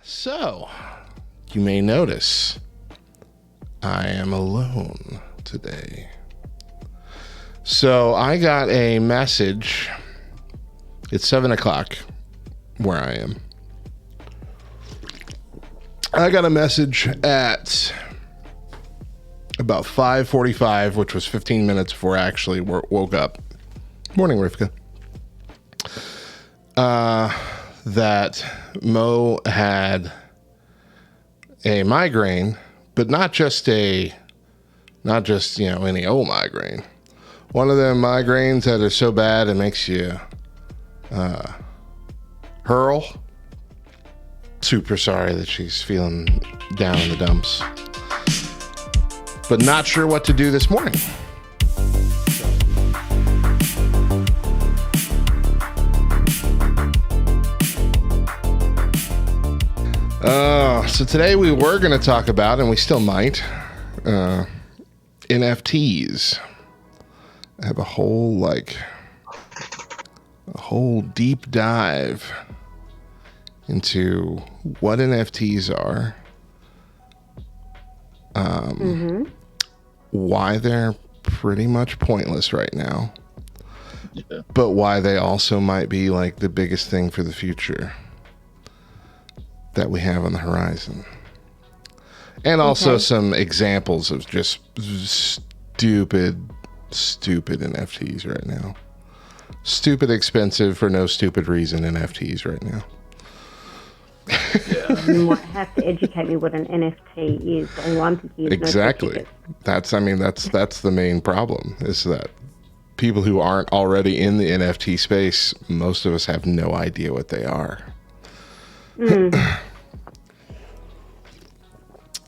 So, you may notice I am alone today. So, I got a message. It's 7 o'clock where I am. I got a message at about 5:45, which was 15 minutes before I actually woke up. Morning, Rivkah. That Mo had a migraine, but not just any old migraine. One of them migraines that are so bad it makes you hurl. Super sorry that she's feeling down in the dumps, but not sure what to do this morning. So today we were going to talk about, and we still might, NFTs. I have a whole deep dive into what NFTs are, why they're pretty much pointless right now, but why they also might be like the biggest thing for the future that we have on the horizon. And also some examples of just stupid NFTs right now. Stupid expensive for no stupid reason NFTs right now. You might have to educate me what an NFT is. All I'm thinking is exactly. That's the main problem, is that people who aren't already in the NFT space, most of us have no idea what they are.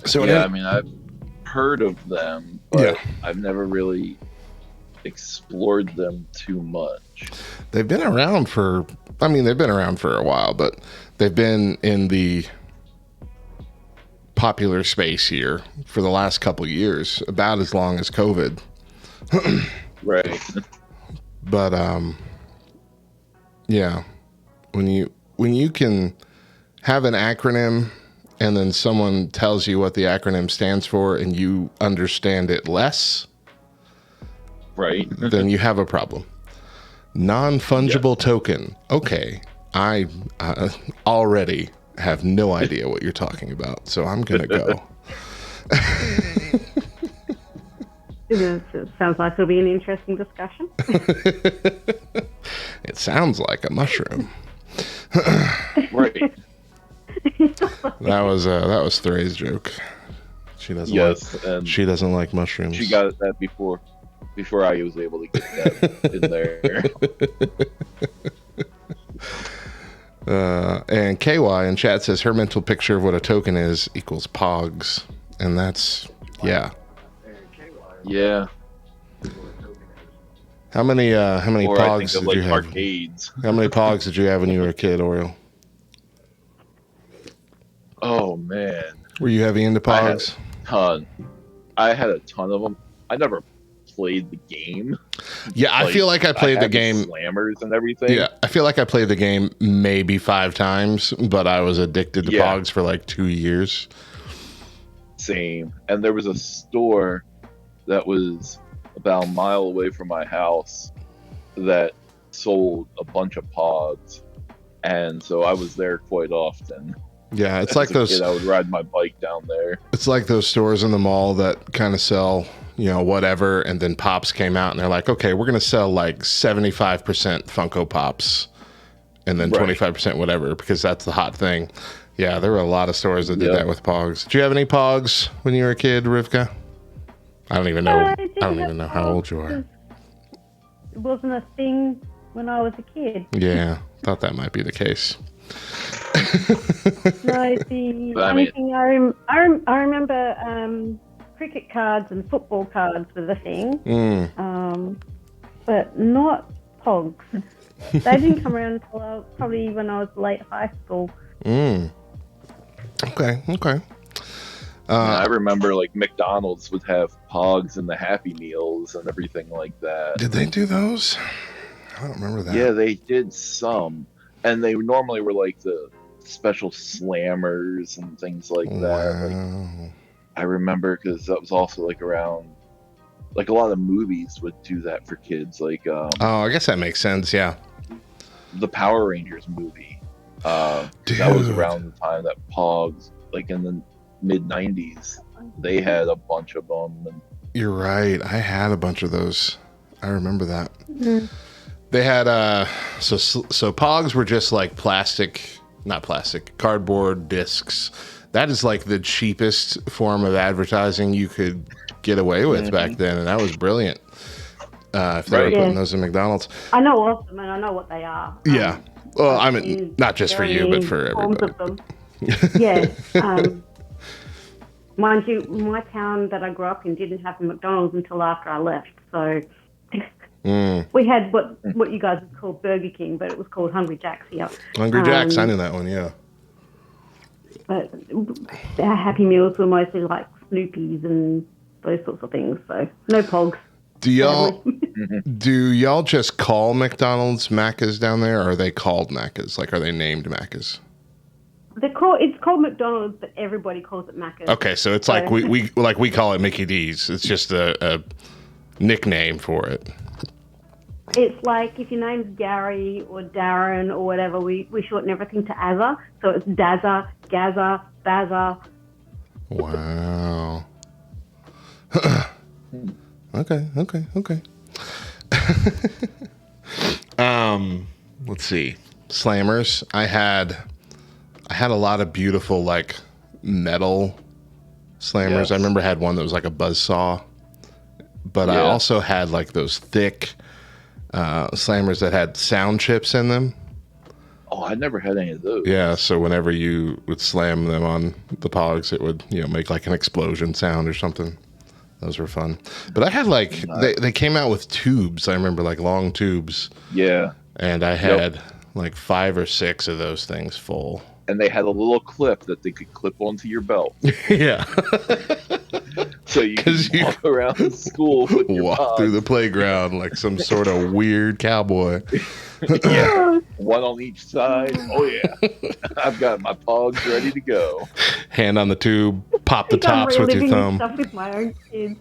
So yeah, I mean, I've heard of them, but I've never really explored them too much. They've been around for a while, but they've been in the popular space here for the last couple of years, about as long as COVID. Right. But when you can have an acronym and then someone tells you what the acronym stands for and you understand it less, right, then you have a problem. Non-fungible token. Okay, I already have no idea what you're talking about, so I'm gonna go. It sounds like it'll be an interesting discussion. It sounds like a mushroom. Right. That was Therese joke. She doesn't like mushrooms. She got that before I was able to get that in there. And KY in chat says her mental picture of what a token is equals Pogs, and that's yeah. How many Pogs did you have? Arcades. How many Pogs did you have when you were a kid, Oriole? Oh man, were you heavy into Pogs? I had a ton of them. I never played the game. Yeah, I feel like I played the game. Slammers and everything. Yeah, I feel like I played the game maybe 5 times, but I was addicted to Pogs for like 2 years. Same. And there was a store that was about a mile away from my house that sold a bunch of Pogs, and so I was there quite often. Yeah, it's like those. I would ride my bike down there. It's like those stores in the mall that kind of sell, whatever, and then Pops came out and they're like, okay, we're going to sell like 75% Funko Pops and then 25% whatever, because that's the hot thing. Yeah, there were a lot of stores that did that with Pogs. Did you have any Pogs when you were a kid, Rivkah? I don't even know. I don't even know how old you are. It wasn't a thing when I was a kid. Yeah, thought that might be the case. No, the only thing I remember cricket cards and football cards were the thing, but not Pogs. They didn't come around until probably when I was late high school. Okay. I remember like McDonald's would have Pogs and the Happy Meals and everything like that. Did they do those? I don't remember that. Yeah, they did some. And they normally were like the special slammers and things like that. Wow. Like, I remember because that was also like around, like a lot of movies would do that for kids. Like, Oh, I guess that makes sense. Yeah. the Power Rangers movie. That was around the time that Pogs, like in the mid '90s, they had a bunch of them. And You're right. I had a bunch of those. I remember that. Mm. They had so Pogs were just like cardboard discs. That is like the cheapest form of advertising you could get away with back then, and that was brilliant. If they were putting those in McDonald's. I know of them, and I know what they are. Yeah. Well, I mean, not just for you, but for everybody. Of them. Yeah. Mind you, my town that I grew up in didn't have a McDonald's until after I left. So we had what you guys would call Burger King, but it was called Hungry Jack's here. Hungry Jack's, I knew that one, yeah. But our Happy Meals were mostly like Snoopy's and those sorts of things. So no Pogs. Do y'all just call McDonald's Macca's down there, or are they called Macca's? Like, are they named Macca's? It's called McDonald's, but everybody calls it Macca's. Okay, so it's like we call it Mickey D's. It's just a nickname for it. It's like if your name's Gary or Darren or whatever, we shorten everything to Azza. So it's Dazza, Gazza, Bazza. Wow. Okay. Let's see. Slammers. I had a lot of beautiful like metal slammers. Yes. I remember I had one that was like a buzzsaw, but I also had like those thick slammers that had sound chips in them. Oh, I never had any of those. Yeah, so whenever you would slam them on the Pogs, it would make like an explosion sound or something. Those were fun. But I had like they came out with tubes. I remember like long tubes. Yeah. And I had like 5 or 6 of those things full. And they had a little clip that they could clip onto your belt. Yeah. So you could walk around school with your walk through the playground like some sort of weird cowboy. Yeah. One on each side. Oh yeah. I've got my Pogs ready to go. Hand on the tube, pop the tops with your thumb. Stuff with my own kids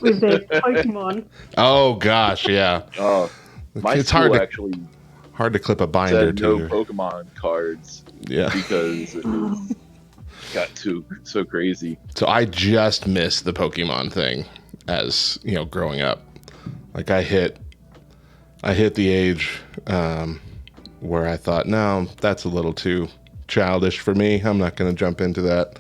with their Pokemon. Oh gosh, yeah. My it's school actually hard to clip a binder said to no Pokemon cards. Yeah. Because it got so crazy. So I just missed the Pokemon thing as, growing up. Like I hit the age where I thought, no, that's a little too childish for me. I'm not going to jump into that.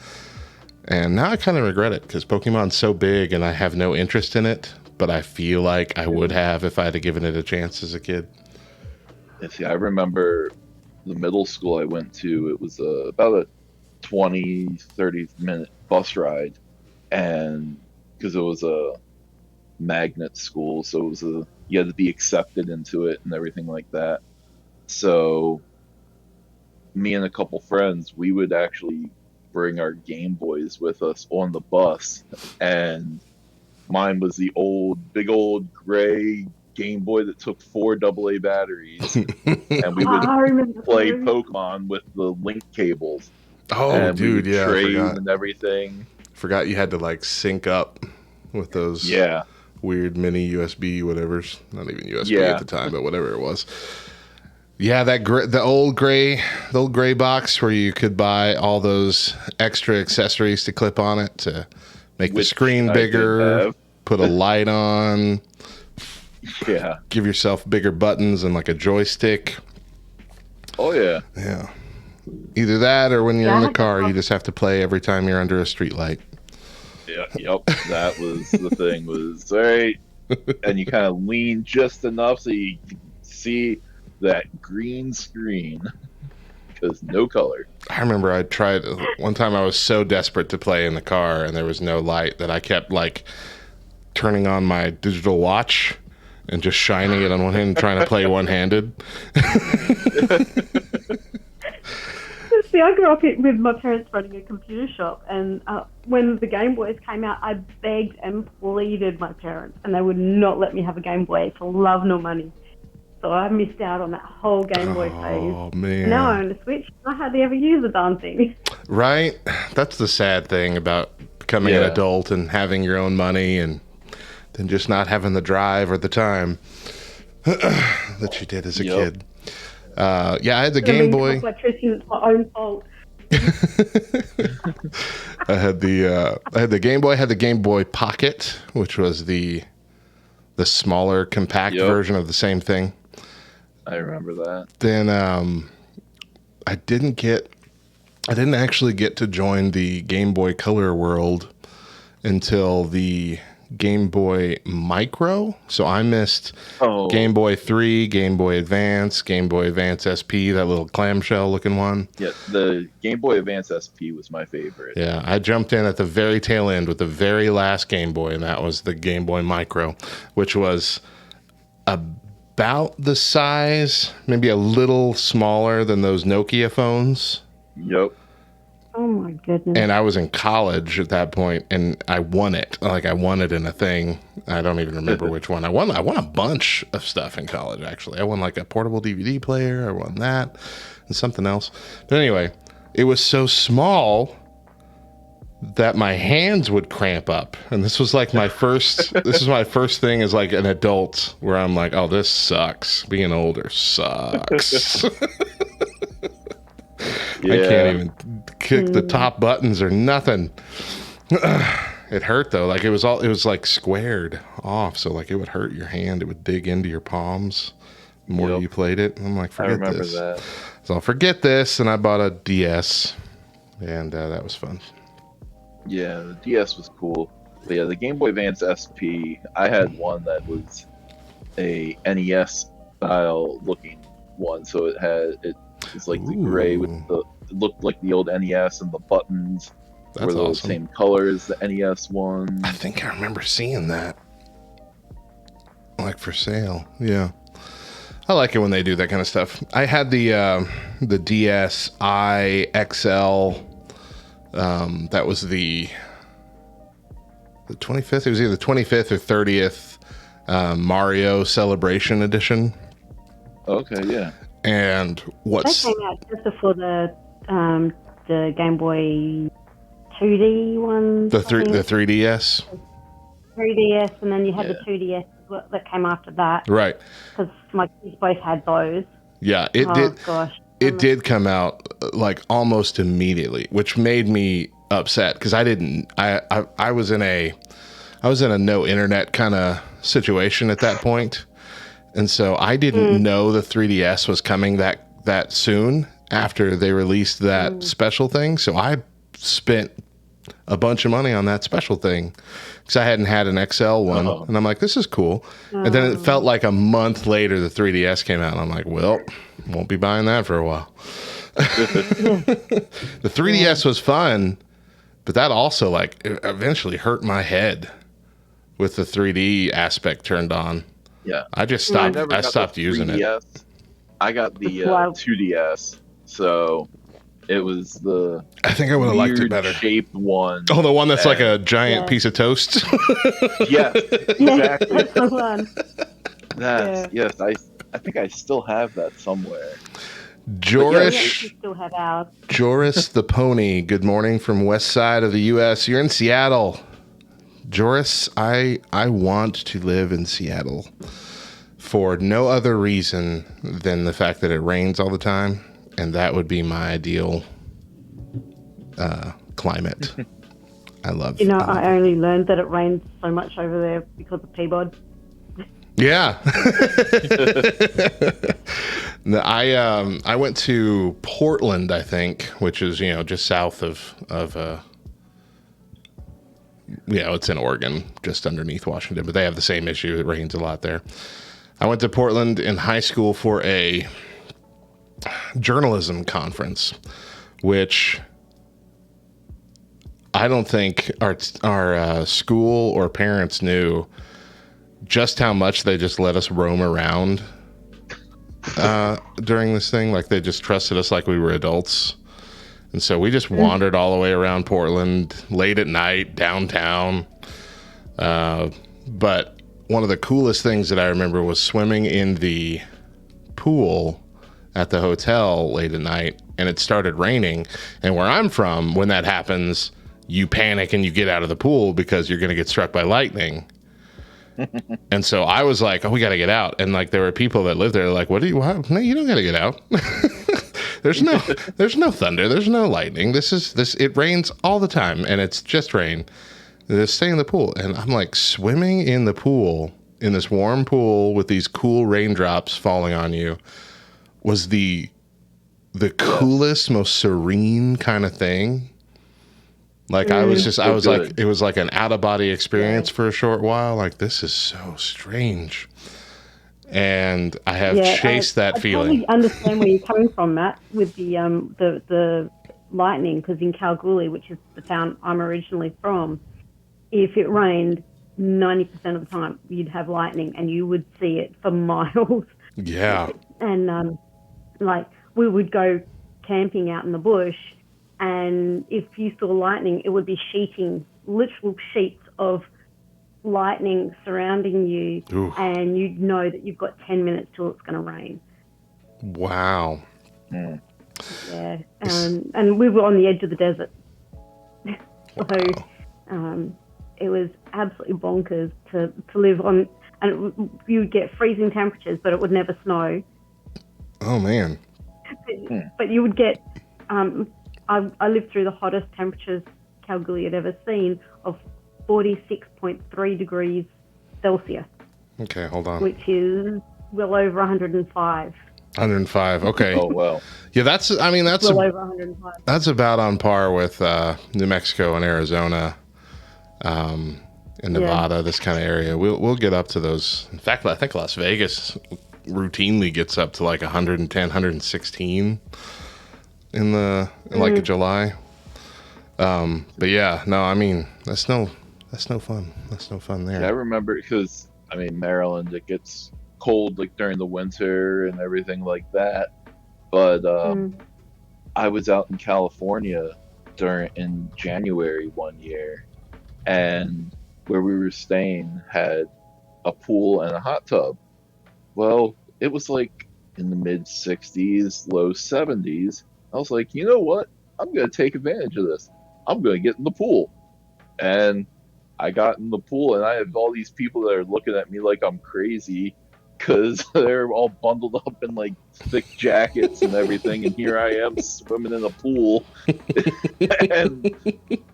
And now I kind of regret it because Pokemon's so big and I have no interest in it, but I feel like I would have if I had given it a chance as a kid. And see, I remember the middle school I went to, it was about a 20-30 minute bus ride, and because it was a magnet school, so it was you had to be accepted into it and everything like that. So me and a couple friends, we would actually bring our Game Boys with us on the bus, and mine was the big old gray Game Boy that took 4 AA batteries, and we would play Pokemon with the link cables. Oh, and dude, yeah, I forgot. And everything. Forgot you had to like sync up with those weird mini USB whatevers. Not even USB at the time, but whatever it was. Yeah, the old gray box where you could buy all those extra accessories to clip on it to make the screen bigger, put a light on. Yeah. Give yourself bigger buttons and like a joystick. Oh yeah. Yeah. Either that or when you're in the car, you just have to play every time you're under a street light. Yeah, yep. That was the thing was, all right. And you kind of lean just enough so you can see that green screen because no color. I remember I tried one time. I was so desperate to play in the car and there was no light that I kept like turning on my digital watch and just shining it on one hand and trying to play one-handed. See, I grew up with my parents running a computer shop, and when the Game Boys came out, I begged and pleaded my parents, and they would not let me have a Game Boy for love nor money. so I missed out on that whole Game Boy phase. Oh, man. Now I own a Switch. I hardly ever use the darn thing. Right? That's the sad thing about becoming an adult and having your own money and then just not having the drive or the time that you did as a kid. I had the Game Boy. It's my own fault. I had the Game Boy. I had the Game Boy Pocket, which was the smaller, compact version of the same thing. I remember that. Then I didn't actually get to join the Game Boy Color world until the Game Boy Micro. So I missed Game Boy 3, Game Boy Advance, Game Boy Advance SP, that little clamshell looking one. Yeah, the Game Boy Advance SP was my favorite. Yeah, I jumped in at the very tail end with the very last Game Boy, and that was the Game Boy Micro, which was about the size, maybe a little smaller than those Nokia phones. Yep. Oh my goodness. And I was in college at that point, and I won it. Like, I won it in a thing. I don't even remember which one. I won a bunch of stuff in college, actually. I won like a portable DVD player. I won that and something else. But anyway, it was so small that my hands would cramp up. And this was like my first thing as like an adult where I'm like, oh, this sucks. Being older sucks. I can't even kick the top buttons or nothing. It hurt though. Like it was like squared off. So like it would hurt your hand. It would dig into your palms the more you played it. I'm like, forget this. I remember that. So I'll forget this. And I bought a DS and that was fun. Yeah, the DS was cool. But yeah, the Game Boy Advance SP, I had one that was a NES style looking one. So it's like the gray with it looked like the old NES, and the buttons were the same color as the NES one. I think I remember seeing that, like for sale. Yeah, I like it when they do that kind of stuff. I had the DS XL. That was the 25th. It was either the 25th or 30th Mario Celebration Edition. Okay, yeah. And what's that came out just before the Game Boy 2D one? The 3DS? 3DS, and then you had the 2DS that came after that. Right. Because my kids both had those. Yeah, it did. Gosh. It did come out like almost immediately, which made me upset because I was in a no internet kind of situation at that point. And so I didn't know the 3DS was coming that soon after they released that special thing. So I spent a bunch of money on that special thing because I hadn't had an XL one. And I'm like, this is cool. And then it felt like a month later the 3DS came out. And I'm like, well, won't be buying that for a while. The 3DS was fun, but that also like eventually hurt my head with the 3D aspect turned on. Yeah, I just stopped. I stopped using it. I got the 2DS, so it was the. I think I would have liked it better. Shaped one. Oh, the one that's like a giant piece of toast. Yes, exactly. That's the one. Yes. I think I still have that somewhere. Joris, still have ours. Joris the Pony. Good morning from west side of the U.S. You're in Seattle. Joris, I want to live in Seattle for no other reason than the fact that it rains all the time, and that would be my ideal climate. I love. I only learned that it rains so much over there because of Peabody. Yeah. I went to Portland, I think, which is just south of. It's in Oregon, just underneath Washington, but they have the same issue. It rains a lot there. I went to Portland in high school for a journalism conference, which I don't think our school or parents knew just how much they just let us roam around during this thing. Like they just trusted us like we were adults. And so we just wandered all the way around Portland late at night, downtown. But one of the coolest things that I remember was swimming in the pool at the hotel late at night, and it started raining. And where I'm from, when that happens, you panic and you get out of the pool because you're going to get struck by lightning. And so I was like, oh, we got to get out. And like, there were people that lived there like, what? No, you don't got to get out. There's no thunder. There's no lightning. It rains all the time, and it's just rain. Just stay in the pool. And I'm like swimming in the pool, in this warm pool with these cool raindrops falling on you, was the coolest, most serene kind of thing. Like it was like an out of body experience for a short while. Like, this is so strange. And I have chased that feeling. I totally understand where you're coming from, Matt, with the lightning, because in Kalgoorlie, which is the town I'm originally from, if it rained 90% of the time, you'd have lightning and you would see it for miles. Yeah. And like, we would go camping out in the bush, and if you saw lightning, it would be literal sheets of lightning surrounding you. Ooh. And you'd know that you've got 10 minutes till it's going to rain. Wow. Yeah. And we were on the edge of the desert. So it was absolutely bonkers to live on, and you would get freezing temperatures, but it would never snow. Oh, man. But you would get, I lived through the hottest temperatures Kalgoorlie had ever seen, of 46.3 degrees Celsius. Okay, hold on. Which is well over 105. 105, okay. Oh, well. Yeah, that's well over 105. That's about on par with New Mexico and Arizona, and Nevada, this kind of area. We'll get up to those. In fact, I think Las Vegas routinely gets up to like 110, 116 in like July. But yeah, no, I mean, that's no fun. That's no fun there. Yeah, I remember, because Maryland, it gets cold like during the winter and everything like that. But I was out in California in January one year, and where we were staying had a pool and a hot tub. Well, it was like in the mid 60s, low 70s. I was like, you know what? I'm going to take advantage of this. I'm going to get in the pool. And I got in the pool, and I have all these people that are looking at me like I'm crazy, because they're all bundled up in like thick jackets and everything, and here I am swimming in a pool, and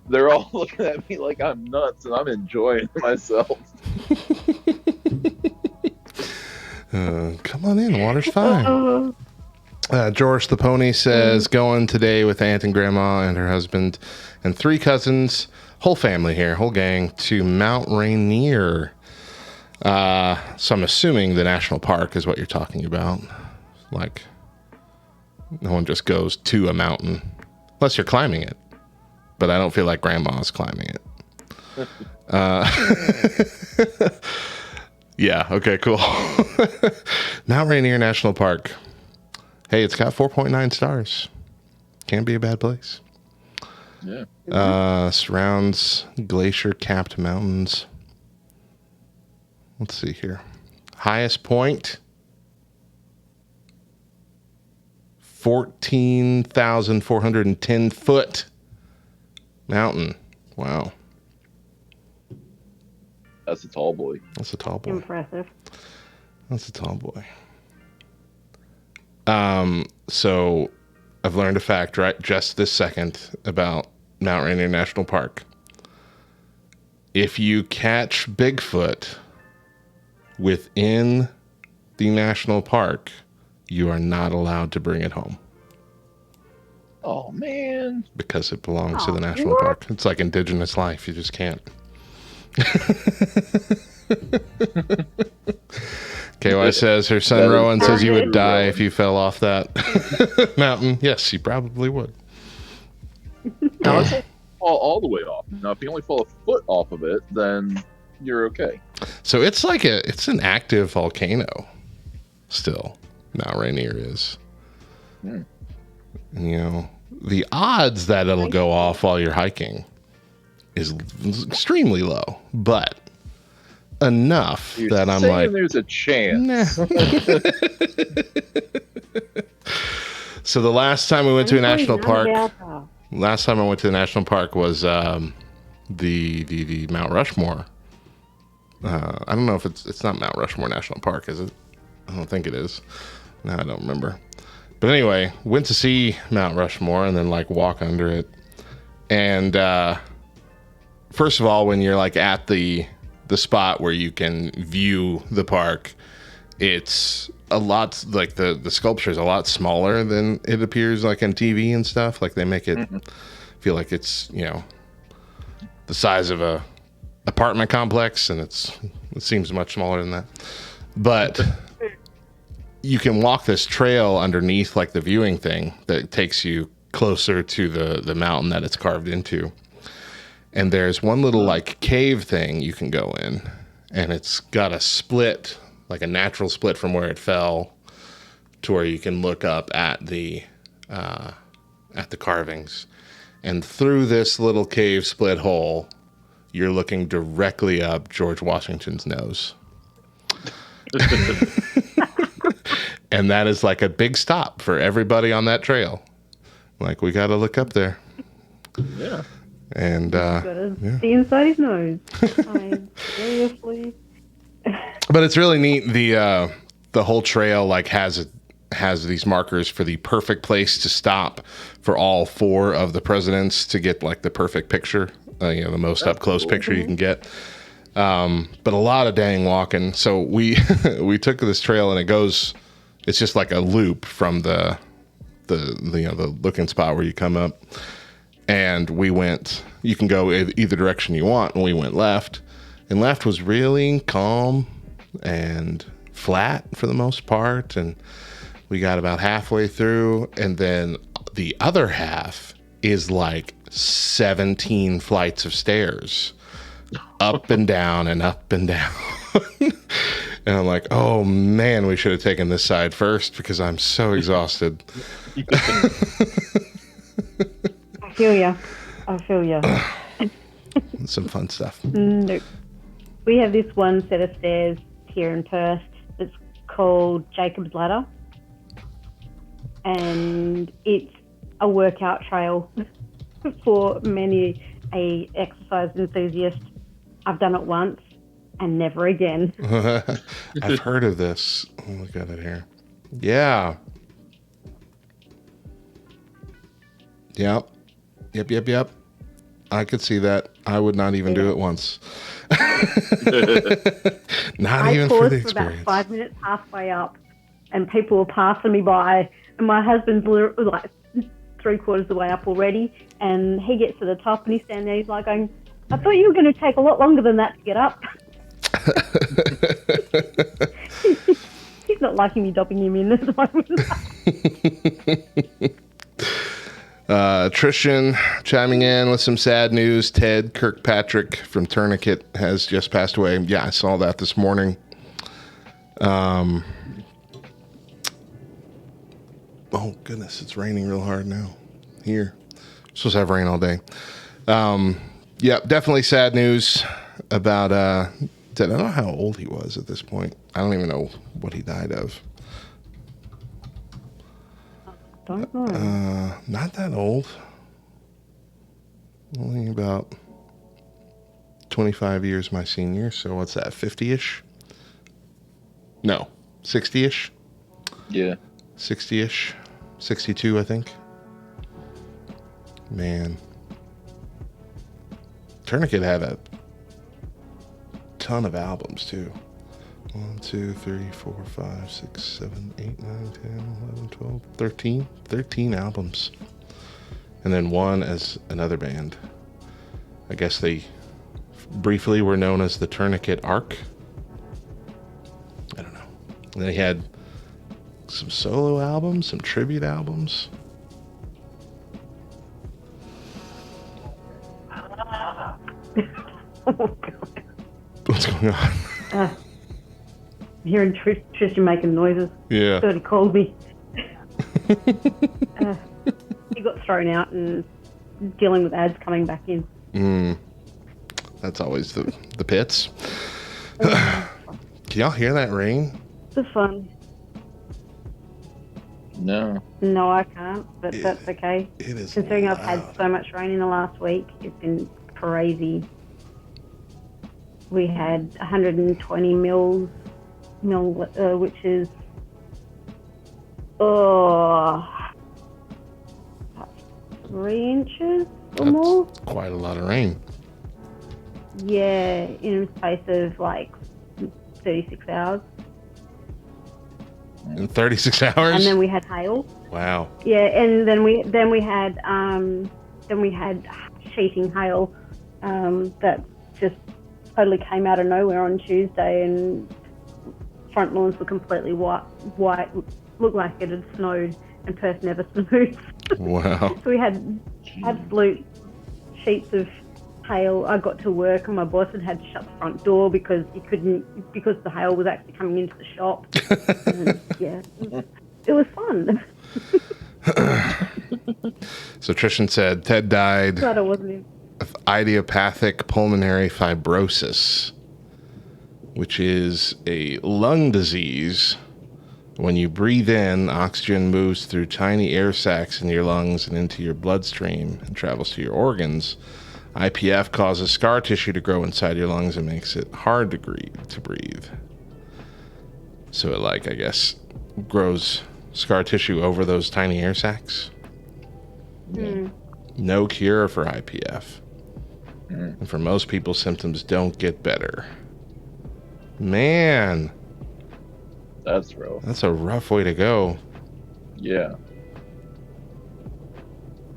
they're all looking at me like I'm nuts, and I'm enjoying myself. Come on in, water's fine. George the Pony says, going today with Aunt and Grandma and her husband and 3 cousins, whole family here, whole gang, to Mount Rainier. So I'm assuming the national park is what you're talking about. Like, no one just goes to a mountain unless you're climbing it. But I don't feel like Grandma's climbing it. Yeah, okay, cool. Mount Rainier National Park. Hey, it's got 4.9 stars. Can't be a bad place. Yeah. Surrounds glacier-capped mountains. Let's see here. Highest point, 14,410 foot mountain. Wow. That's a tall boy. That's a tall boy. Impressive. That's a tall boy. So I've learned a fact right just this second about Mount Rainier National Park. If you catch Bigfoot within the national park, you are not allowed to bring it home. Oh, man. Because it belongs to the national park. It's like indigenous life. You just can't. KY says her son Rowan says you would die if you fell off that mountain. Yes, you probably would. Now, if you fall all the way off. Now, if you only fall a foot off of it, then you're okay. So it's like it's an active volcano still. Mount Rainier is. And, you know, the odds that it'll go off while you're hiking is extremely low, but enough You're that I'm saying like, there's a chance. nah. So the last time we went to a national park, was the Mount Rushmore. I don't know if it's not Mount Rushmore National Park, is it? I don't think it is. No, I don't remember. But anyway, went to see Mount Rushmore and then like walk under it. And first of all, when you're like at the spot where you can view the park, it's a lot like the sculpture is a lot smaller than it appears like on TV and stuff. Like they make it feel like it's, you know, the size of a apartment complex, and it seems much smaller than that. But you can walk this trail underneath like the viewing thing that takes you closer to the mountain that it's carved into. And there's one little like cave thing you can go in, and it's got a split, like a natural split from where it fell to where you can look up at the carvings. And through this little cave split hole, you're looking directly up George Washington's nose. And that is like a big stop for everybody on that trail. Like, we got to look up there. Yeah. And see inside his nose. Seriously. But it's really neat. The whole trail like has these markers for the perfect place to stop for all four of the presidents to get like the perfect picture, the most up close picture you can get. But a lot of dang walking. So we we took this trail, and it's just like a loop from the looking spot where you come up. And we went, you can go either direction you want, and we went left. And left was really calm and flat for the most part. And we got about halfway through, and then the other half is like 17 flights of stairs, up and down and up and down. And I'm like, oh man, we should have taken this side first because I'm so exhausted. I feel ya. Some fun stuff. Nope. We have this one set of stairs here in Perth that's called Jacob's Ladder. And it's a workout trail for many a exercise enthusiast. I've done it once and never again. I've heard of this. Oh, look at it here. Yeah. Yep. I could see that. I would not even do it once. Not even for the experience. I paused for about 5 minutes halfway up, and people were passing me by, and my husband's like 3/4 of the way up already, and he gets to the top, and he's standing there, he's like going, I thought you were going to take a lot longer than that to get up. He's not liking me dopping him in this moment. Trishan chiming in with some sad news. Ted Kirkpatrick from Tourniquet has just passed away. Yeah, I saw that this morning. Oh goodness, it's raining real hard now here. Supposed to have rain all day. Yeah, definitely sad news about Ted. I don't know how old he was at this point. I don't even know what he died of. Don't know. Not that old. Only about 25 years my senior. So what's that, 50-ish? No, 60-ish? Yeah. 60-ish. 62, I think. Man. Tourniquet had a ton of albums, too. 1, 2, 3, 4, 5, 6, 7, 8, 9, 10, 11, 12, 13. 13 albums. And then one as another band. I guess they briefly were known as the Tourniquet Arc. I don't know. And they had some solo albums, some tribute albums. Oh, God. What's going on? I'm hearing Tristan making noises. Yeah. Thought he called me. He got thrown out and dealing with ads coming back in. That's always the pits. Can y'all hear that rain? It's fun. No. No, I can't, but that's okay. It is Considering loud. I've had so much rain in the last week, it's been crazy. We had 120 mil, which is 3 inches or more. That's quite a lot of rain. Yeah, in a space of like 36 hours. In 36 hours? And then we had hail. Wow. Yeah, and then we had sheeting hail that just totally came out of nowhere on Tuesday, and front lawns were completely white, looked like it had snowed, and Perth never snows. Wow. So we had absolute sheets of hail. I got to work and my boss had to shut the front door because the hail was actually coming into the shop. And, yeah, it was fun. So Trishan said Ted died Glad I wasn't of idiopathic pulmonary fibrosis, which is a lung disease. When you breathe in, oxygen moves through tiny air sacs in your lungs and into your bloodstream and travels to your organs. IPF causes scar tissue to grow inside your lungs and makes it hard to breathe. So it, I guess, grows scar tissue over those tiny air sacs. No cure for IPF. And for most people, symptoms don't get better. Man. That's rough. That's a rough way to go. Yeah.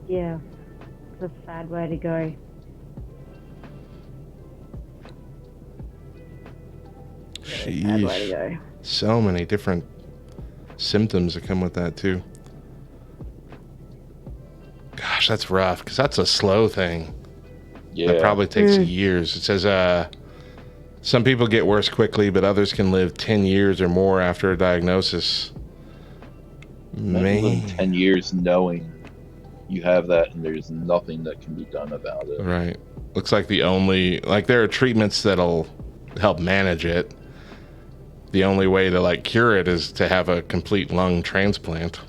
Yeah, it's a sad way to go. Sad way to Sheesh. go. So many different symptoms that come with that, too. Gosh, that's rough, because that's a slow thing. Yeah. That probably takes years. It says some people get worse quickly, but others can live 10 years or more after a diagnosis. Imagine living Man. 10 years knowing you have that and there's nothing that can be done about it. Right. Looks like there are treatments that'll help manage it. The only way to cure it is to have a complete lung transplant.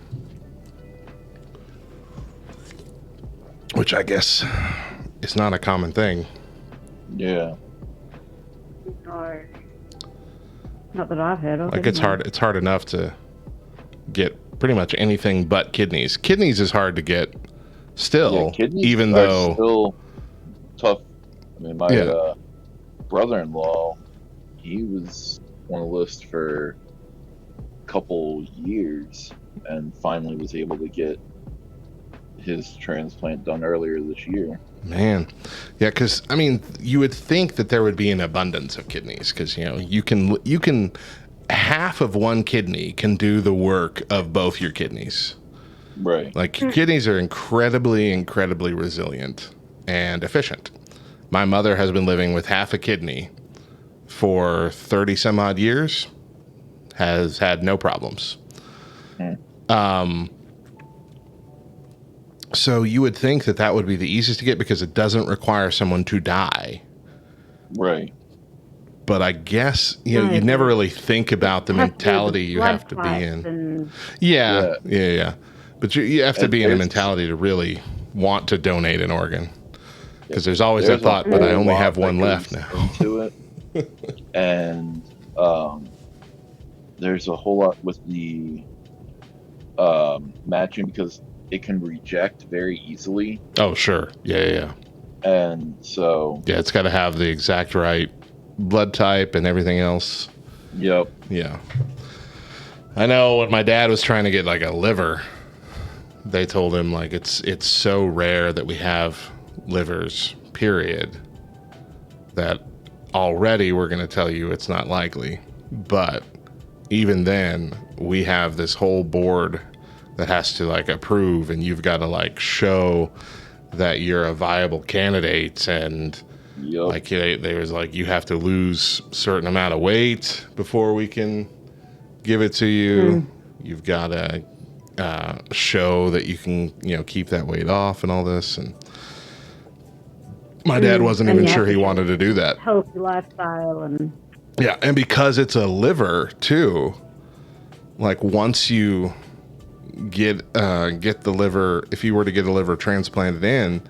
Which I guess is not a common thing. Yeah. No. Not that I've heard of. It's hard enough to get pretty much anything but kidneys. Kidneys is hard to get still, kidneys even are though still tough. I mean, my brother-in-law, he was on a list for a couple years and finally was able to get his transplant done earlier this year. Man. Yeah, because, I mean, you would think that there would be an abundance of kidneys because, you can half of one kidney can do the work of both your kidneys. Right. Your kidneys are incredibly, incredibly resilient and efficient. My mother has been living with half a kidney for 30 some odd years, has had no problems. So you would think that would be the easiest to get because it doesn't require someone to die. Right. But I guess, you never really think about the mentality you have to be in. Yeah. But you have to be in a mentality to really want to donate an organ. Because there's always that thought, but I only have one left now. Into it. And there's a whole lot with the matching because it can reject very easily. Oh, sure. Yeah. And so... Yeah, it's got to have the exact right blood type and everything else. Yep. Yeah. I know when my dad was trying to get a liver, they told him it's so rare that we have livers, period, that already we're going to tell you it's not likely. But even then, we have this whole board that has to approve, and you've got to show that you're a viable candidate, and they was you have to lose a certain amount of weight before we can give it to you. You've got to show that you can keep that weight off and all this. And my dad wasn't even sure he wanted to do that. Healthy lifestyle and Yeah, and because it's a liver too, like once you get the liver, if you were to get a liver transplanted in,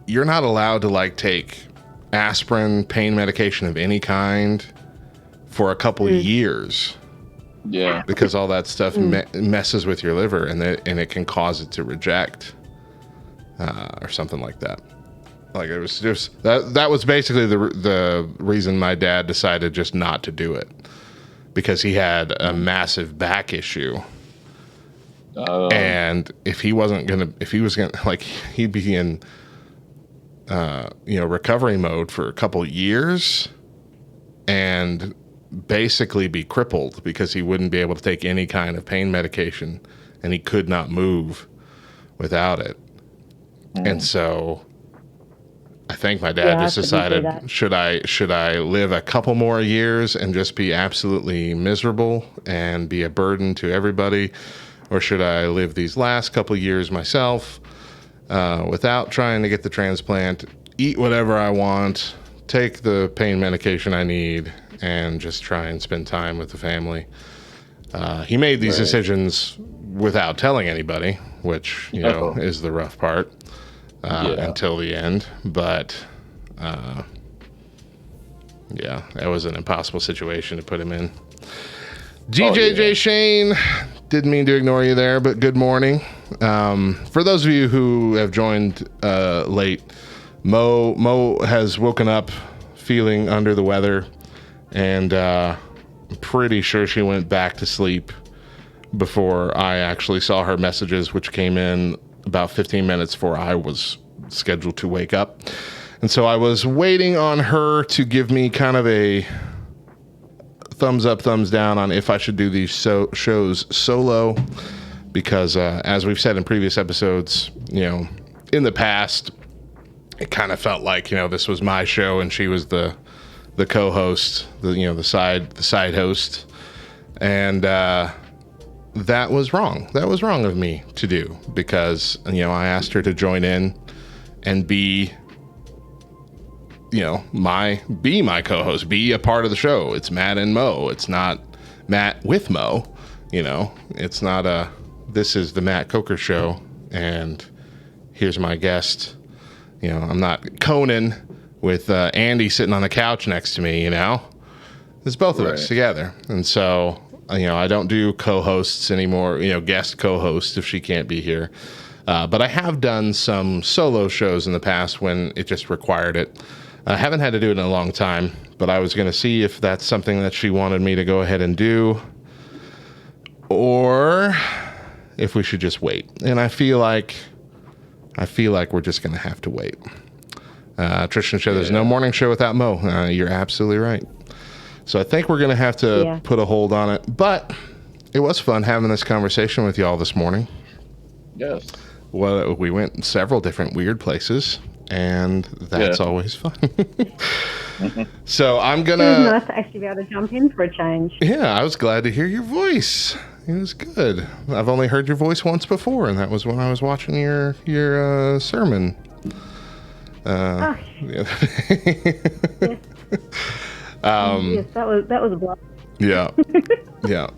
you're not allowed to like take aspirin, pain medication of any kind for a couple of years. Yeah. Because all that stuff messes with your liver, and it can cause it to reject, or something like that. Like it was just that was basically the reason my dad decided just not to do it, because he had a massive back issue. And if he was gonna like, he'd be in recovery mode for a couple years and basically be crippled because he wouldn't be able to take any kind of pain medication, and he could not move without it. And so I think my dad just decided, should I live a couple more years and just be absolutely miserable and be a burden to everybody, or should I live these last couple years myself without trying to get the transplant, eat whatever I want, take the pain medication I need, and just try and spend time with the family. He made these decisions without telling anybody, which is the rough part. Until the end, but that was an impossible situation to put him in. GJJ Shane, didn't mean to ignore you there, but good morning. For those of you who have joined late, Mo has woken up feeling under the weather, and I'm pretty sure she went back to sleep before I actually saw her messages, which came in about 15 minutes before I was scheduled to wake up. And so I was waiting on her to give me kind of a thumbs up, thumbs down on if I should do these shows solo, because as we've said in previous episodes, in the past, it kind of felt like, this was my show and she was the co-host, the side host. And that was wrong. That was wrong of me to do, because, I asked her to join in and be my co-host, be a part of the show. It's Matt and Mo. It's not Matt with Mo. It's not this is the Matt Coker show, and here's my guest. I'm not Conan with Andy sitting on the couch next to me, It's both of us together. And so, I don't do co-hosts anymore, guest co-host if she can't be here. But I have done some solo shows in the past when it just required it. I haven't had to do it in a long time, but I was going to see if that's something that she wanted me to go ahead and do, or if we should just wait. And I feel like we're just going to have to wait. Tristan show, there's no morning show without Mo. You're absolutely right. So I think we're going to have to put a hold on it. But it was fun having this conversation with y'all this morning. Yes. Well, we went several different weird places, and that's always fun. So I'm going to... It was nice to actually be able to jump in for a change. Yeah, I was glad to hear your voice. It was good. I've only heard your voice once before, and that was when I was watching your sermon. Yes, that was a blast. Yeah.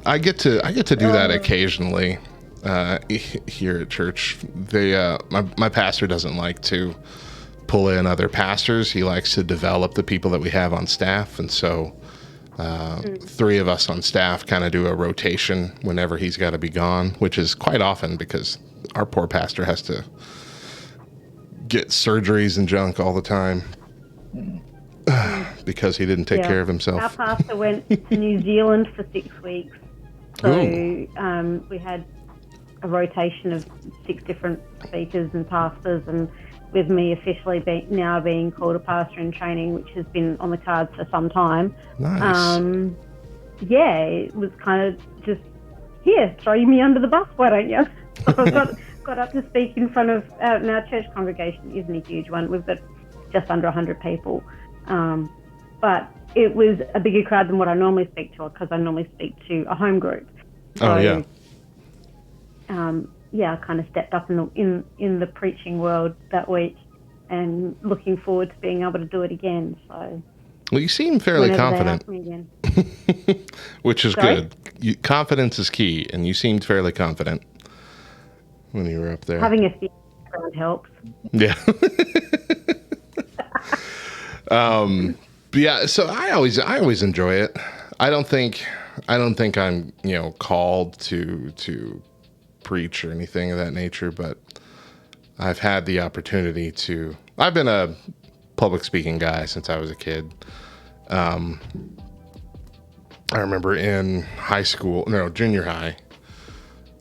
I get to do that occasionally here at church. They my pastor doesn't like to pull in other pastors. He likes to develop the people that we have on staff, and so three of us on staff kind of do a rotation whenever he's got to be gone, which is quite often because our poor pastor has to get surgeries and junk all the time because he didn't take care of himself. Our pastor went to New Zealand for 6 weeks. So we had a rotation of 6 different speakers and pastors, and with me officially being called a pastor in training, which has been on the cards for some time. Nice. It was kind of just, throw me under the bus, why don't you? So I got up to speak in front of, and our church congregation isn't a huge one. We've got just under 100 people. But it was a bigger crowd than what I normally speak to, because I normally speak to a home group. So, I kind of stepped up in the preaching world that week, and looking forward to being able to do it again. So Well, you seem fairly whenever confident, they ask me again. which is Sorry? good. Confidence is key, and you seemed fairly confident when you were up there. Having a fear background helps. Yeah. But yeah, so I always enjoy it. I don't think I'm, called to preach or anything of that nature, but I've had the opportunity to. I've been a public speaking guy since I was a kid. I remember in junior high,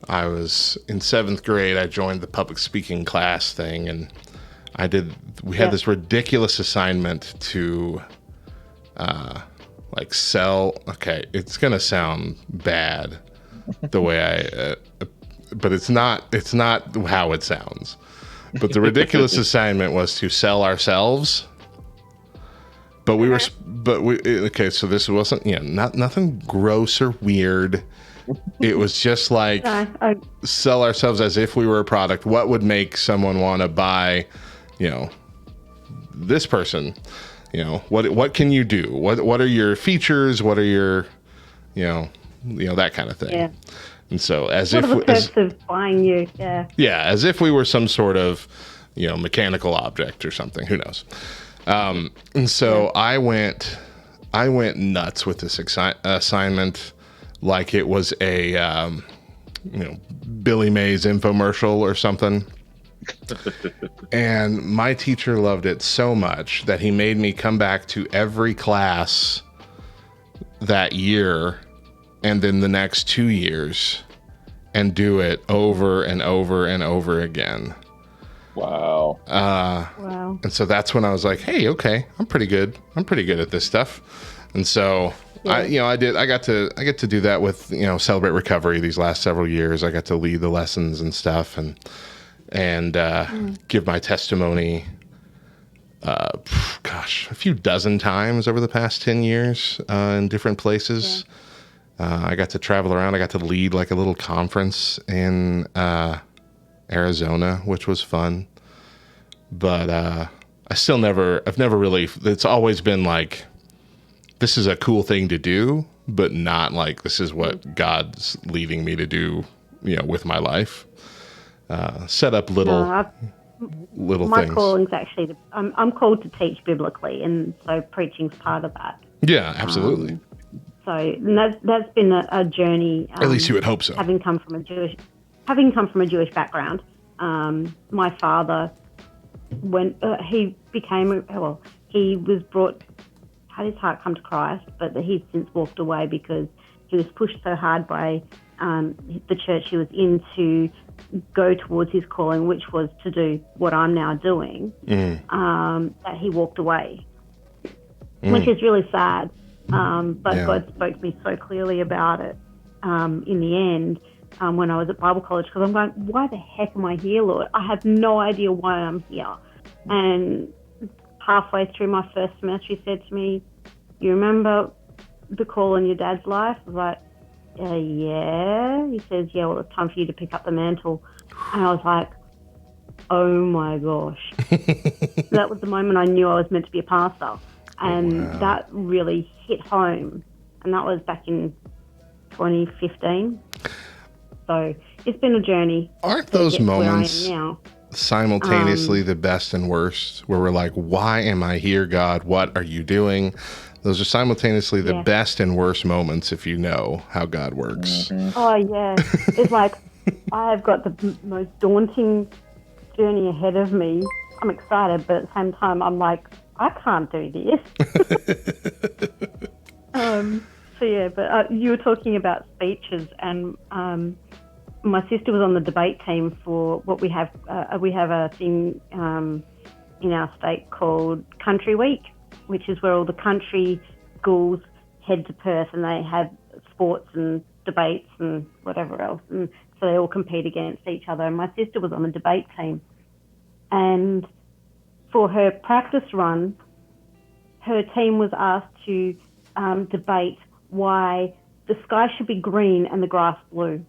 I was in 7th grade. I joined the public speaking class thing, and we had this ridiculous assignment to sell. Okay, it's going to sound bad the way but it's not how it sounds. But the ridiculous assignment was to sell ourselves. But so this wasn't, nothing gross or weird. It was just like sell ourselves as if we were a product. What would make someone want to buy, this person? What can you do? What are your features? What are your, that kind of thing. Yeah. And so what are the perks of buying you? Yeah. Yeah, as if we were some sort of, mechanical object or something. Who knows? And so I went nuts with this assignment, like it was a, Billy Mays infomercial or something. And my teacher loved it so much that he made me come back to every class that year and then the next 2 years and do it over and over and over again. Wow. Wow. And so that's when I was like, hey, okay, I'm pretty good at this stuff. And so I got to do that with, Celebrate Recovery these last several years. I got to lead the lessons and stuff and give my testimony, a few dozen times over the past 10 years in different places. Yeah. I got to travel around. I got to lead like a little conference in Arizona, which was fun. But I've never really, it's always been like, this is a cool thing to do, but not like this is what God's leading me to do, with my life. Set up little my things. calling's actually, I'm called to teach biblically, and so preaching's part of that. Yeah, absolutely. So that's been a journey. At least you would hope so. Having come from a Jewish background, my father, when he had his heart come to Christ, but he's since walked away because he was pushed so hard by the church he was in to go towards his calling, which was to do what I'm now doing, that he walked away, which is really sad. But God spoke to me so clearly about it in the end when I was at Bible college, because I'm going, why the heck am I here, Lord? I have no idea why I'm here. And halfway through my first semester, he said to me, you remember the call in your dad's life? I was like, yeah. He says, yeah, well, it's time for you to pick up the mantle. And I was like, oh my gosh. That was the moment I knew I was meant to be a pastor. And that really hit home. And that was back in 2015. So it's been a journey. Aren't those moments simultaneously the best and worst, where we're like, why am I here, God? What are you doing? Those are simultaneously the best and worst moments if you know how God works. Mm-hmm. Oh, yeah. It's like I have got the most daunting journey ahead of me. I'm excited, but at the same time, I'm like, I can't do this. But you were talking about speeches, and my sister was on the debate team for what we have. We have a thing in our state called Country Week, which is where all the country schools head to Perth and they have sports and debates and whatever else. And so they all compete against each other. And my sister was on the debate team. And for her practice run, her team was asked to debate why the sky should be green and the grass blue.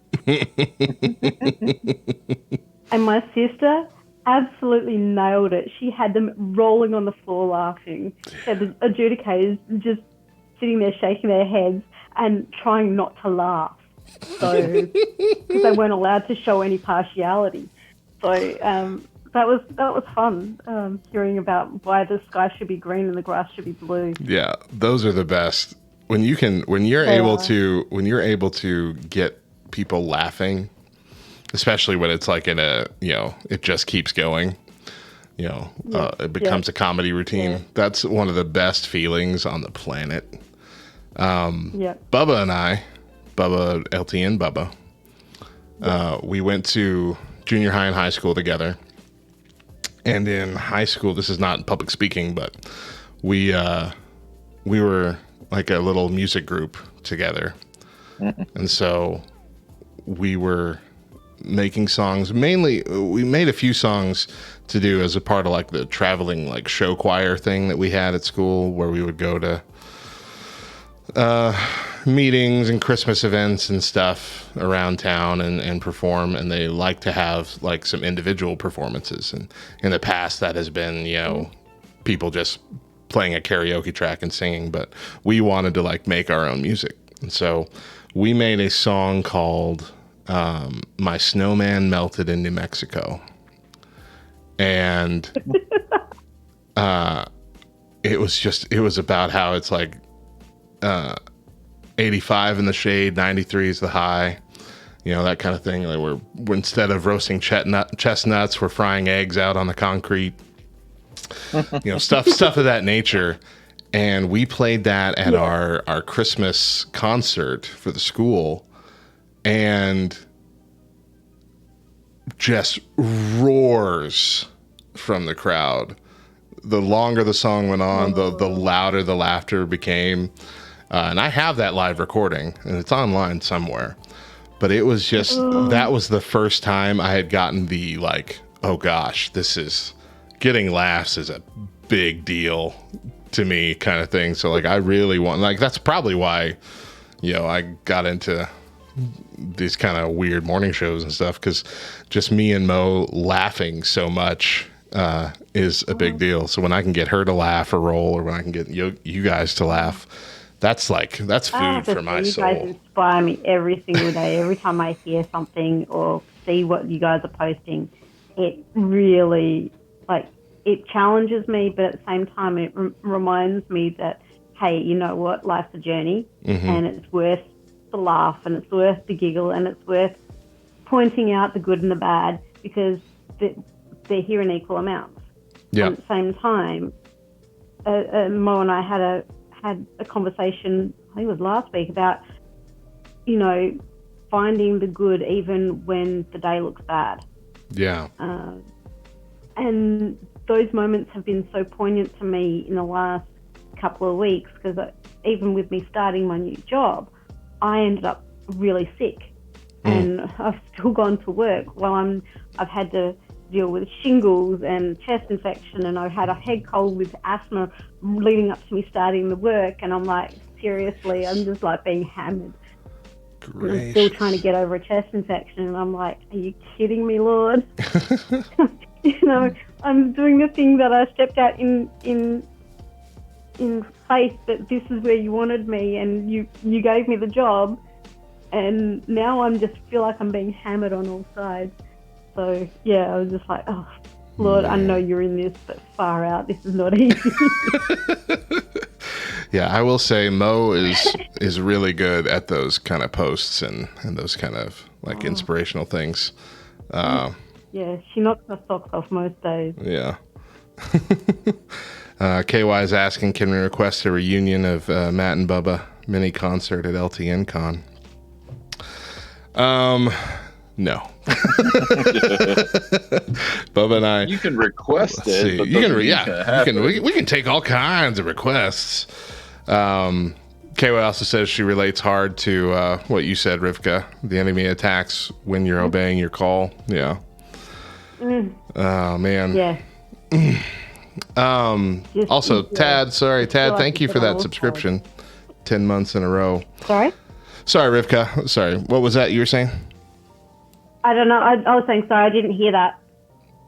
And my sister absolutely nailed it. She had them rolling on the floor laughing. She had the adjudicators just sitting there shaking their heads and trying not to laugh. So, because they weren't allowed to show any partiality. So that was fun, hearing about why the sky should be green and the grass should be blue. Yeah, those are the best. When you're able to get people laughing, especially when it's like in a, it just keeps going, it becomes a comedy routine. Yeah. That's one of the best feelings on the planet. Bubba and I, LTN Bubba, we went to junior high and high school together. And in high school, this is not public speaking, but we were like a little music group together. And so we were making songs. Mainly, we made a few songs to do as a part of like the traveling like show choir thing that we had at school, where we would go to meetings and Christmas events and stuff around town and perform. And they like to have like some individual performances. And in the past, that has been, people just playing a karaoke track and singing, but we wanted to like make our own music. And so we made a song called My Snowman Melted in New Mexico. And it was about how it's like 85 in the shade, 93 is the high, that kind of thing. Like we're instead of roasting chestnuts, we're frying eggs out on the concrete. Stuff of that nature. And we played that at our Christmas concert for the school, and just roars from the crowd. The longer the song went on, the louder the laughter became. And I have that live recording, and it's online somewhere. But it was just, that was the first time I had gotten the like, oh gosh, getting laughs is a big deal to me kind of thing. So like I really want, like, that's probably why, I got into these kind of weird morning shows and stuff, because just me and Mo laughing so much is a big deal. So when I can get her to laugh or roll, or when I can get you guys to laugh, that's food for my soul. You guys inspire me every single day. Every time I hear something or see what you guys are posting, it really, like, it challenges me, but at the same time, it reminds me that, hey, you know what? Life's a journey, and it's worth the laugh, and it's worth the giggle, and it's worth pointing out the good and the bad, because they're here in equal amounts. Yeah. At the same time, Mo and I had a conversation, I think it was last week, about, finding the good even when the day looks bad. Yeah. And those moments have been so poignant to me in the last couple of weeks, because even with me starting my new job, I ended up really sick, and I've still gone to work while I've had to deal with shingles and chest infection, and I had a head cold with asthma leading up to me starting the work, and I'm like, seriously, I'm just like being hammered. I'm still trying to get over a chest infection, and I'm like, are you kidding me, Lord? I'm doing the thing that I stepped out in faith that this is where you wanted me, and you gave me the job, and now I'm just feel like I'm being hammered on all sides. So yeah, I was just like, oh Lord, I know you're in this, but far out, this is not easy. Yeah, I will say Mo is really good at those kind of posts and those kind of like inspirational things. Yeah, she knocks my socks off most days. Yeah. KY is asking, can we request a reunion of Matt and Bubba mini concert at LTN Con? No. Bubba and I. You can request it. But we can take all kinds of requests. KY also says she relates hard to what you said, Rivkah. The enemy attacks when you're obeying your call. Yeah. Oh man. Yeah. Also, Tad, thank you for that subscription. 10 months in a row. Sorry, Rivkah. Sorry. What was that you were saying? I don't know. I was saying sorry. I didn't hear that.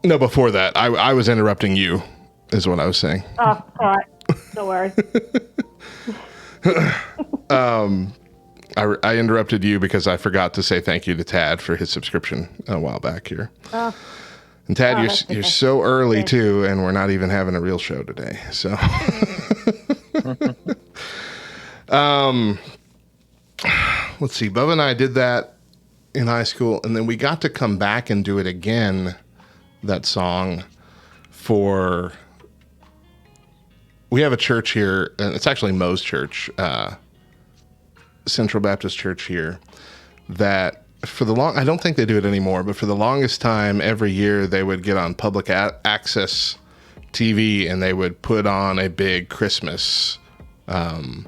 No, before that, I was interrupting you, is what I was saying. Oh, all right. Don't worry. I interrupted you because I forgot to say thank you to Tad for his subscription a while back here. And Tad, you're so early too, and we're not even having a real show today. So, let's see. Bubba and I did that in high school, and then we got to come back and do it again. That song for. We have a church here, and it's actually Mo's church, Central Baptist Church here, that I don't think they do it anymore, but for the longest time, every year they would get on public access TV and they would put on a big Christmas, talent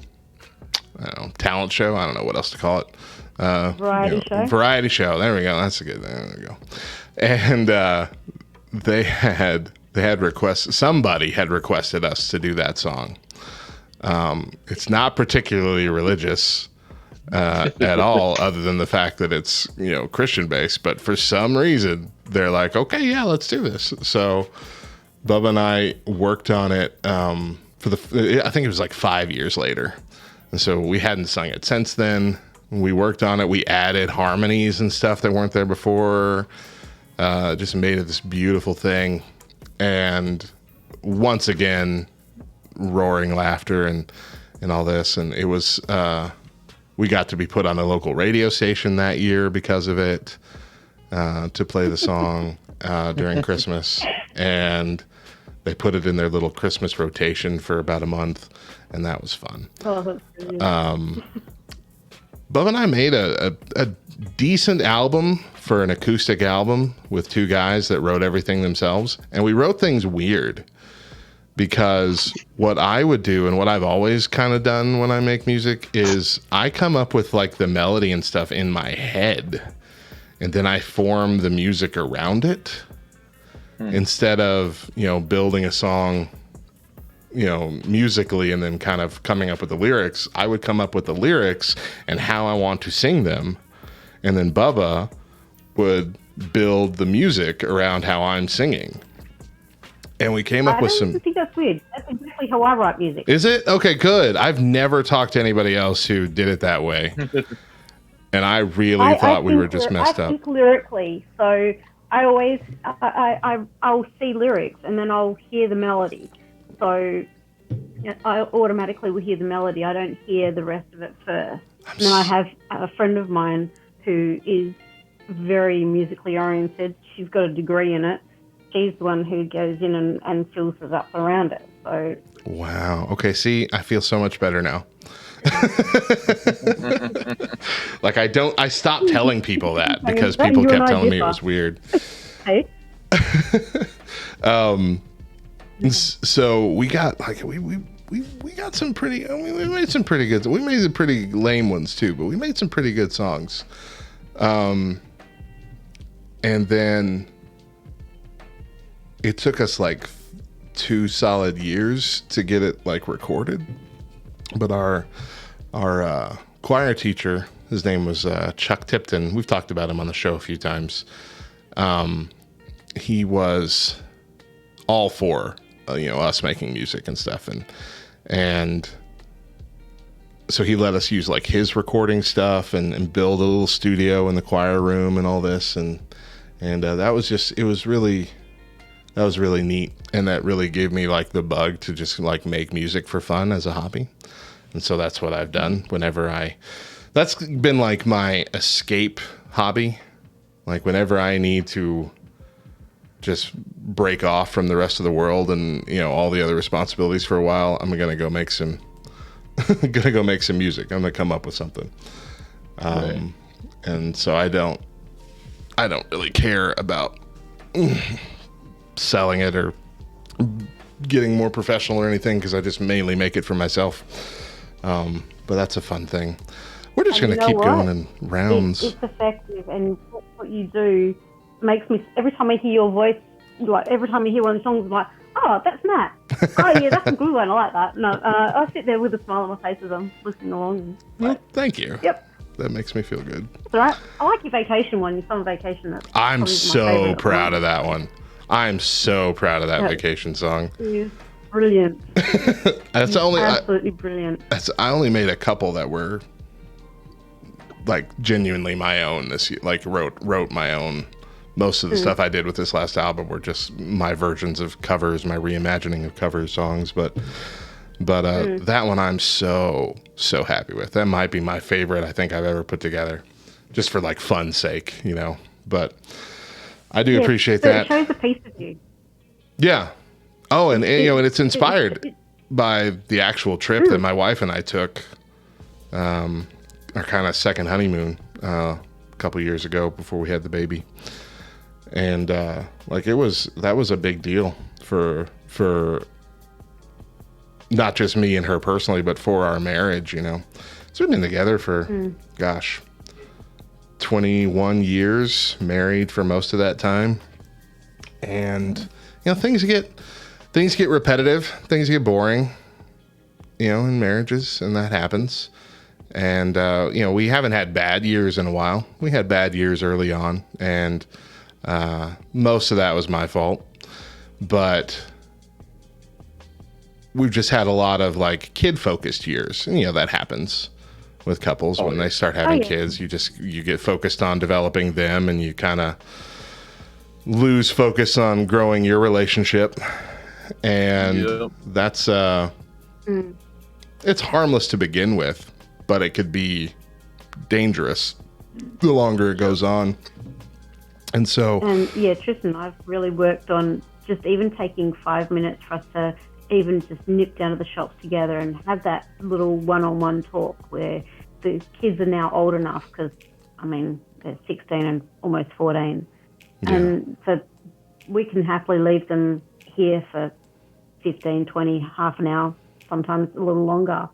show. I don't know what else to call it. Variety show. Variety show. There we go. That's a good. There we go. And they had requests. Somebody had requested us to do that song. It's not particularly religious at all, other than the fact that it's Christian based. But for some reason, they're like, okay, yeah, let's do this. So Bubba and I worked on it I think it was like 5 years later, and so we hadn't sung it since then. We worked on it. We added harmonies and stuff that weren't there before. Just made it this beautiful thing. And once again, roaring laughter and all this. And it was, we got to be put on a local radio station that year because of it, to play the song during Christmas. And they put it in their little Christmas rotation for about a month, and that was fun. Oh, that's brilliant. Bubba and I made a decent album for an acoustic album with two guys that wrote everything themselves. And we wrote things weird because what I would do and what I've always kind of done when I make music is I come up with like the melody and stuff in my head, and then I form the music around it instead of, building a song, musically and then kind of coming up with the lyrics. I would come up with the lyrics and how I want to sing them. And then Bubba would build the music around how I'm singing. And we came up with some... I think that's weird. That's exactly how I write music. Is it? Okay, good. I've never talked to anybody else who did it that way. And I really thought we were just messed up. I think lyrically. So I always... I'll see lyrics and then I'll hear the melody. So I automatically will hear the melody. I don't hear the rest of it first. And then I have a friend of mine who is very musically oriented. She's got a degree in it. She's the one who goes in and fills it up around it. So wow. Okay, see, I feel so much better now. Like I stopped telling people that because people kept telling me it was weird. Hey? So we got like we got some pretty. I mean, we made some pretty good. We made the pretty lame ones too, but we made some pretty good songs. And then it took us like 2 solid years to get it like recorded. But our choir teacher, his name was Chuck Tipton. We've talked about him on the show a few times. He was all for us making music and stuff, and so he let us use like his recording stuff and build a little studio in the choir room and all this, and that was really neat, and that really gave me like the bug to just like make music for fun as a hobby. And so that's what I've done that's been like my escape hobby. Like whenever I need to just break off from the rest of the world and all the other responsibilities for a while, I'm gonna go make some music. I'm gonna come up with something. Right. And so I don't really care about selling it or getting more professional or anything, because I just mainly make it for myself. But that's a fun thing. We're just going to keep going in rounds. It's effective, and what you do makes me, every time I hear your voice, like every time I hear one of the songs, I'm like, oh, that's Matt. Oh, yeah, that's a good one. I like that. No, I sit there with a smile on my face as I'm listening along. Well, thank you. Yep. That makes me feel good. It's all right. I like your vacation one, your summer vacation. I'm so proud of that one. I'm so proud of that vacation song. Yeah, brilliant. That's only absolutely brilliant. I only made a couple that were like genuinely my own this year. Like wrote my own. Most of the stuff I did with this last album were just my versions of covers, my reimagining of cover songs. But that one I'm so happy with. That might be my favorite I think I've ever put together, just for like fun's sake, you know. But I do appreciate that. It shows a piece of you. Yeah. Oh, and you know, and it's inspired by the actual trip that my wife and I took, our kind of second honeymoon, a couple years ago before we had the baby, and like that was a big deal for not just me and her personally, but for our marriage, you know. So we've been together for, 21 years, married for most of that time. And, you know, things get repetitive, things get boring, you know, in marriages, and that happens. And, you know, we haven't had bad years in a while. We had bad years early on, and most of that was my fault. But we've just had a lot of like kid-focused years, and, you know, that happens with couples when they start having kids. You get focused on developing them, and you kind of lose focus on growing your relationship. And that's it's harmless to begin with, but it could be dangerous the longer it goes on. And so Tristan and I've really worked on just even taking 5 minutes for us to even just nip down to the shops together and have that little one-on-one talk where the kids are now old enough, because, I mean, they're 16 and almost 14. Yeah. And so we can happily leave them here for 15, 20, half an hour, sometimes a little longer,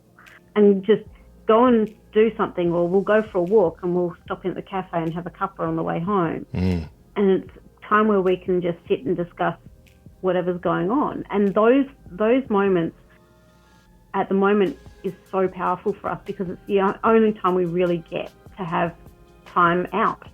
and just go and do something, or we'll go for a walk and we'll stop in at the cafe and have a cuppa on the way home. And it's time where we can just sit and discuss whatever's going on. And those moments at the moment is so powerful for us, because it's the only time we really get to have time out.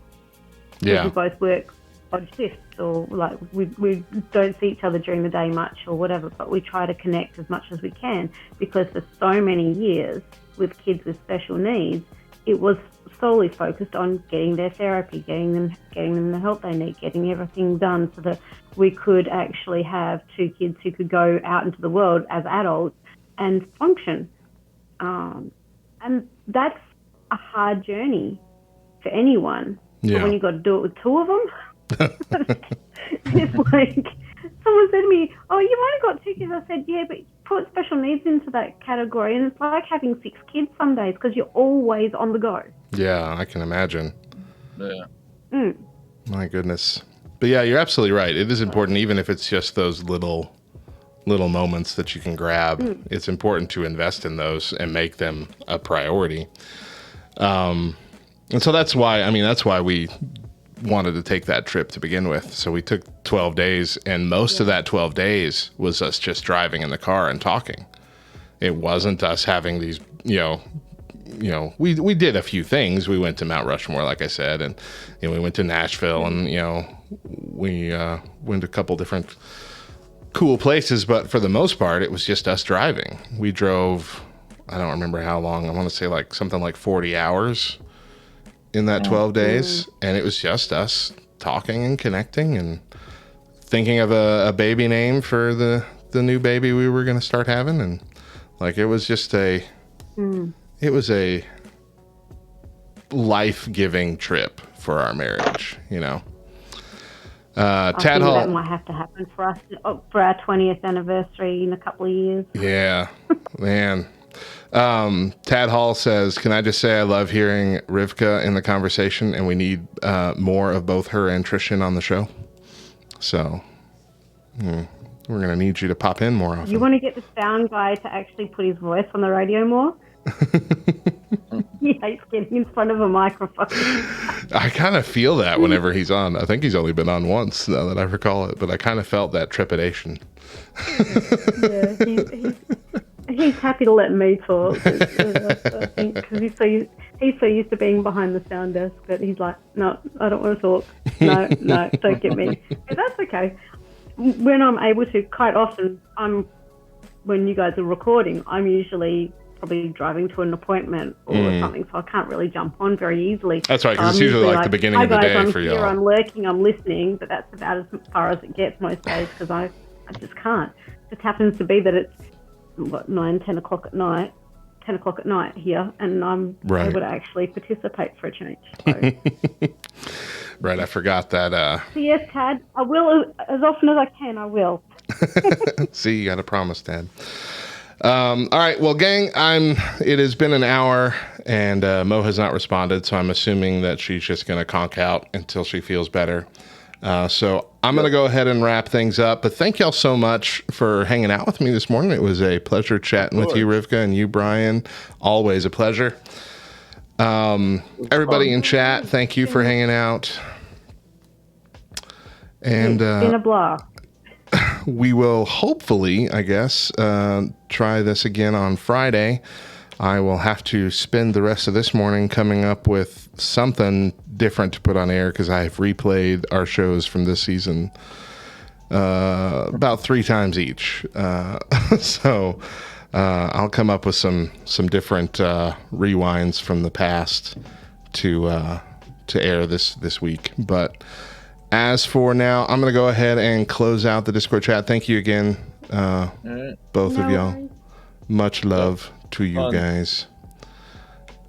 Yeah. We both work odd shifts, or like we don't see each other during the day much or whatever, but we try to connect as much as we can, because for so many years with kids with special needs, it was solely focused on getting their therapy, getting them the help they need, getting everything done so that we could actually have two kids who could go out into the world as adults and function. And that's a hard journey for anyone. Yeah. But when you've got to do it with two of them, it's like, someone said to me, "Oh, you've only got two kids." I said, "Yeah, but put special needs into that category, and it's like having 6 kids some days, because you're always on the go." Yeah, I can imagine. Yeah. My goodness. But yeah, you're absolutely right. It is important, even if it's just those little moments that you can grab. It's important to invest in those and make them a priority. And so that's why we wanted to take that trip to begin with. So we took 12 days, and most of that 12 days was us just driving in the car and talking. It wasn't us having these, we did a few things. We went to Mount Rushmore, like I said, and we went to Nashville, and we went to a couple different cool places, but for the most part, it was just us driving. We drove, I don't remember how long, I want to say like something like 40 hours in that 12 days, and it was just us talking and connecting and thinking of a baby name for the new baby we were going to start having. And like, it was just it was a life-giving trip for our marriage, Tad Hall, that might have to happen for us for our 20th anniversary in a couple of years. Yeah, man. Tad Hall says, "Can I just say I love hearing Rivkah in the conversation, and we need more of both her and Tristan on the show. So we're going to need you to pop in more often." You want to get the sound guy to actually put his voice on the radio more? He hates getting in front of a microphone. I kind of feel that whenever he's on. I think he's only been on once, now that I recall it, but I kind of felt that trepidation. Yeah, he's happy to let me talk. I think, because he's so used to being behind the sound desk that he's like, "No, I don't want to talk. No, don't get me." But that's okay. when I'm able to, quite often, when you guys are recording, I'm usually probably driving to an appointment or something, so I can't really jump on very easily. That's right, because it's usually like the beginning of the day I'm for here, y'all. I'm lurking, I'm listening, but that's about as far as it gets most days because I just can't. It just happens to be that it's 10 o'clock at night here, and I'm able to actually participate for a change. So. Right, I forgot that. So yes, Tad, I will, as often as I can, I will. See, you got to promise, Dad. All right, well, gang, it has been an hour, and Mo has not responded, so I'm assuming that she's just going to conk out until she feels better. So I'm going to go ahead and wrap things up, but thank y'all so much for hanging out with me this morning. It was a pleasure chatting with you, Rivkah, and you, Bryan. Always a pleasure. Everybody in chat, thank you for hanging out. And it's been a blast. We will hopefully, I guess, try this again on Friday. I will have to spend the rest of this morning coming up with something different to put on air because I've replayed our shows from this season about 3 times each. So I'll come up with some different rewinds from the past to air this week. But as for now, I'm going to go ahead and close out the Discord chat. Thank you again, both of y'all. Much love to you guys.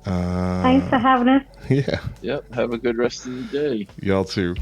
Thanks for having us. Yeah. Yep. Have a good rest of the day. Y'all too.